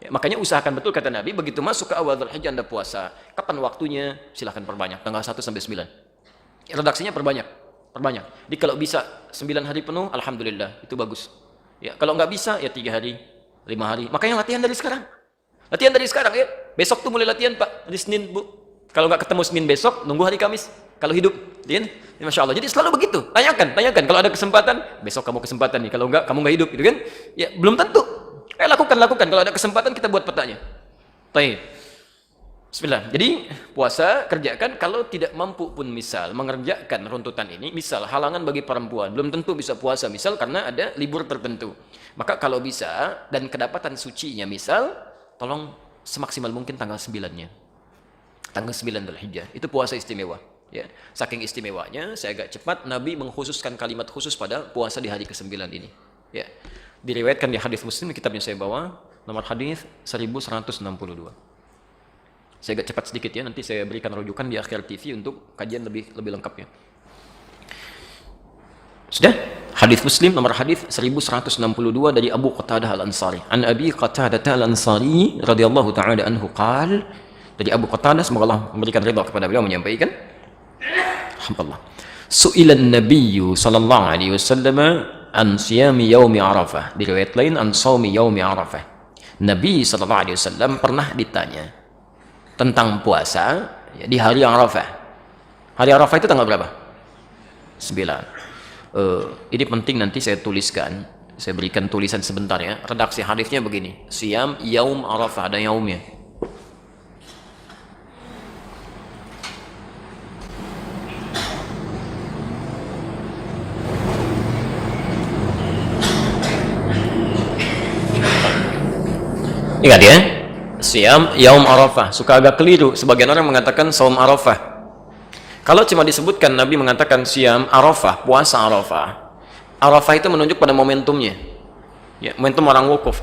Ya, makanya usahakan betul kata Nabi, begitu masuk ke awal Dzulhijjah Anda puasa. Kapan waktunya? Silahkan perbanyak, tanggal 1 sampai 9. Redaksinya perbanyak, perbanyak. Jadi kalau bisa 9 hari penuh, alhamdulillah, itu bagus. Ya, kalau nggak bisa ya 3 hari, 5 hari. Makanya latihan dari sekarang. Latihan dari sekarang ya. Besok tuh mulai latihan Pak, hari Senin Bu. Kalau nggak ketemu Senin besok, nunggu hari Kamis. Kalau hidup, ya, Masya Allah. Jadi selalu begitu. Tanyakan, tanyakan. Kalau ada kesempatan, besok kamu kesempatan nih. Kalau nggak, kamu nggak hidup, gitu kan? Ya belum tentu. Lakukan, lakukan. Kalau ada kesempatan kita buat petanya. Baik. Bismillah. Jadi puasa kerjakan, kalau tidak mampu pun misal mengerjakan runtutan ini, misal halangan bagi perempuan, belum tentu bisa puasa misal karena ada libur tertentu. Maka kalau bisa dan kedapatan sucinya misal, tolong semaksimal mungkin tanggal 9-nya. Tanggal 9 Dzulhijjah. Itu puasa istimewa, ya. Saking istimewanya, saya agak cepat Nabi mengkhususkan kalimat khusus pada puasa di hari ke-9 ini, ya. Diriwayatkan di hadis Muslim, kitabnya saya bawa, nomor hadis 1162. Saya agak cepat sedikit ya, nanti saya berikan rujukan di akhir TV untuk kajian lebih lengkapnya. Sudah? Hadis Muslim nomor hadis 1162 dari Abu Qatadah Al-Ansari. An Abi Qatadah Al-Ansari radhiyallahu taala anhu qala, dari Abu Qatadah, semoga Allah memberikan ridha kepada beliau, menyampaikan, alhamdulillah, su'ilan nabiyyu sallallahu alaihi wasallam an siyami yaumi Arafah. Di riwayat lain an shaumi yaumi Arafah. Nabi sallallahu alaihi wasallam pernah ditanya tentang puasa ya, di hari Arafah. Hari Arafah itu tanggal berapa? 9. Ini penting, nanti saya tuliskan, saya berikan tulisan sebentar ya. Redaksi hadisnya begini, Siyam Yaum Arafah, ada yaumnya. Ingat ya, Siyam Yaum Arafah. Suka agak keliru, sebagian orang mengatakan Saum Arafah. Kalau cuma disebutkan Nabi mengatakan Siyam Arafah, puasa Arafah, Arafah itu menunjuk pada momentumnya, ya, momentum orang wukuf.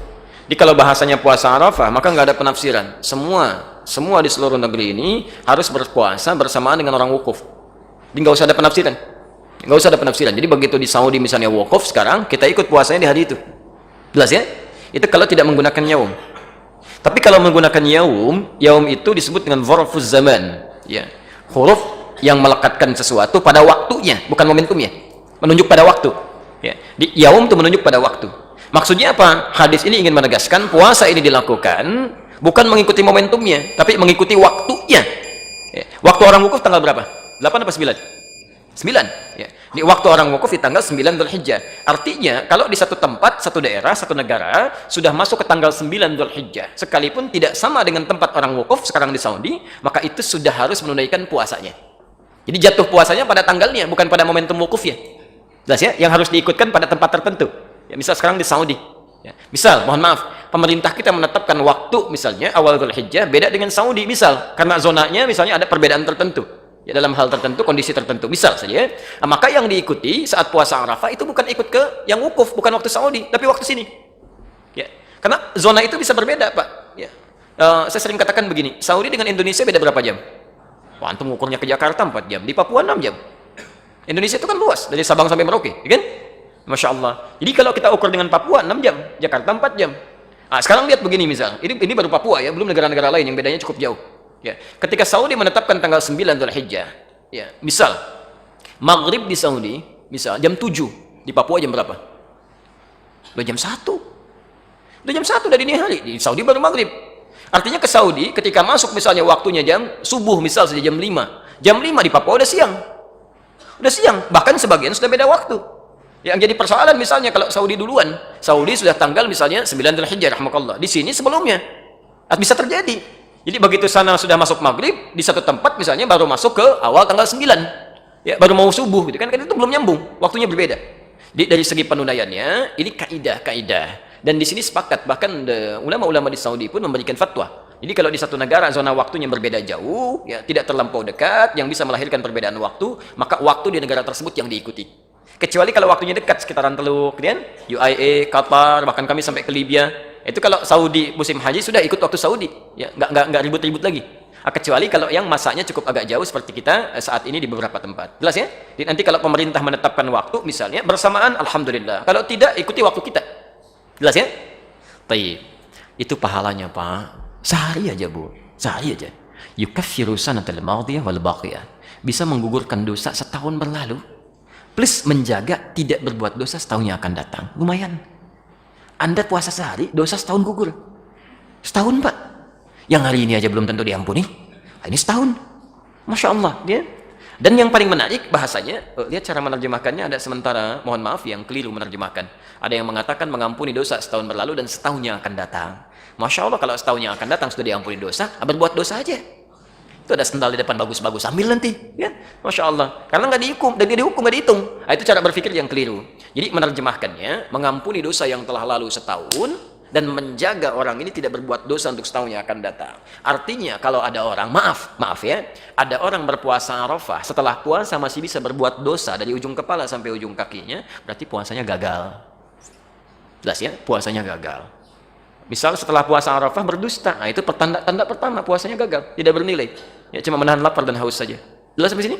Jadi kalau bahasanya puasa Arafah, maka nggak ada penafsiran. Semua di seluruh negeri ini harus berpuasa bersamaan dengan orang wukuf. Jadi nggak usah ada penafsiran, nggak usah ada penafsiran. Jadi begitu di Saudi misalnya wukuf sekarang, kita ikut puasanya di hari itu. Jelas ya? Itu kalau tidak menggunakan yaum. Tapi kalau menggunakan yaum itu disebut dengan dzarfuz zaman, ya. Huruf yang melekatkan sesuatu pada waktunya, bukan momentumnya. Menunjuk pada waktu, ya. Di yaum itu menunjuk pada waktu. Maksudnya apa? Hadis ini ingin menegaskan puasa ini dilakukan bukan mengikuti momentumnya, tapi mengikuti waktunya. Ya. Waktu orang wukuf tanggal berapa? 8 apa 9? 9, ya. Di waktu orang wukuf di tanggal 9 Dzulhijjah. Artinya kalau di satu tempat, satu daerah, satu negara sudah masuk ke tanggal 9 Dzulhijjah, sekalipun tidak sama dengan tempat orang wukuf sekarang di Saudi, maka itu sudah harus menunaikan puasanya. Jadi jatuh puasanya pada tanggalnya, bukan pada momentum wukufnya. Jelas ya? Yang harus diikutkan pada tempat tertentu. Ya, misal sekarang di Saudi, ya. Misal, mohon maaf, pemerintah kita menetapkan waktu misalnya awal Dzulhijjah beda dengan Saudi misal, karena zonanya misalnya ada perbedaan tertentu. Ya, dalam hal tertentu, kondisi tertentu, misal saja, maka yang diikuti saat puasa Arafah itu bukan ikut ke yang wukuf, bukan waktu Saudi, tapi waktu sini, ya. Karena zona itu bisa berbeda Pak, ya. Saya sering katakan begini, Saudi dengan Indonesia beda berapa jam? Wah, antum ukurnya ke Jakarta 4 jam, di Papua 6 jam. Indonesia itu kan luas, dari Sabang sampai Merauke, ya kan? Masya Allah. Jadi kalau kita ukur dengan Papua 6 jam, Jakarta 4 jam. Nah, sekarang lihat begini misal, ini baru Papua ya, belum negara-negara lain yang bedanya cukup jauh. Ya, ketika Saudi menetapkan tanggal 9 Dzulhijjah, ya, misal maghrib di Saudi, misal jam 7, di Papua jam berapa? Udah jam 1. Udah jam 1 dari dini hari, di Saudi baru maghrib. Artinya ke Saudi ketika masuk misalnya waktunya jam subuh, misal saja jam 5. Jam 5 di Papua udah siang. Udah siang, bahkan sebagian sudah beda waktu. Yang jadi persoalan misalnya kalau Saudi duluan, Saudi sudah tanggal misalnya 9 Dzulhijjah rahmakallah. Di sini sebelumnya. Bisa terjadi. Jadi begitu sana sudah masuk maghrib, di satu tempat misalnya baru masuk ke awal tanggal 9. Ya, baru mau subuh gitu kan, itu belum nyambung, waktunya berbeda. Dari segi penunaiannya, ini kaidah. Dan di sini sepakat, bahkan ulama-ulama di Saudi pun memberikan fatwa. Jadi kalau di satu negara zona waktunya berbeda jauh, ya, tidak terlampau dekat, yang bisa melahirkan perbedaan waktu, maka waktu di negara tersebut yang diikuti. Kecuali kalau waktunya dekat, sekitaran Teluk, kemudian UAE, Qatar, bahkan kami sampai ke Libya. Itu kalau Saudi musim haji sudah ikut waktu Saudi, ya, nggak ribut-ribut lagi. Kecuali kalau yang masanya cukup agak jauh seperti kita saat ini di beberapa tempat. Jelas ya? Jadi nanti kalau pemerintah menetapkan waktu misalnya bersamaan, alhamdulillah. Kalau tidak, ikuti waktu kita. Jelas ya? Baik. Itu pahalanya, Pak. Sehari aja, Bu. Sehari aja. Yukaffiru sanatal madiyah wal baqiyah. Bisa menggugurkan dosa setahun berlalu. Plus menjaga tidak berbuat dosa setahun yang akan datang. Lumayan. Anda puasa sehari, dosa setahun gugur. Setahun, Pak. Yang hari ini aja belum tentu diampuni. Ini setahun. Masya Allah. Ya. Dan yang paling menarik bahasanya, lihat cara menerjemahkannya, ada sementara, mohon maaf yang keliru menerjemahkan. Ada yang mengatakan mengampuni dosa setahun berlalu dan setahun yang akan datang. Masya Allah, kalau setahun yang akan datang sudah diampuni dosa, berbuat dosa aja. Itu ada sendal di depan bagus-bagus, ambil nanti. Ya. Masya Allah. Karena nggak dihukum, dan dia dihukum nggak dihitung. Nah, itu cara berpikir yang keliru. Jadi menerjemahkannya, mengampuni dosa yang telah lalu setahun, dan menjaga orang ini tidak berbuat dosa untuk setahun yang akan datang. Artinya kalau ada orang, maaf ya, ada orang berpuasa Arafah, setelah puasa masih bisa berbuat dosa dari ujung kepala sampai ujung kakinya, berarti puasanya gagal. Jelas ya, puasanya gagal. Misal setelah puasa Arafah berdusta, nah itu tanda pertama puasanya gagal, tidak bernilai. Ya cuma menahan lapar dan haus saja. Jelas sampai sini?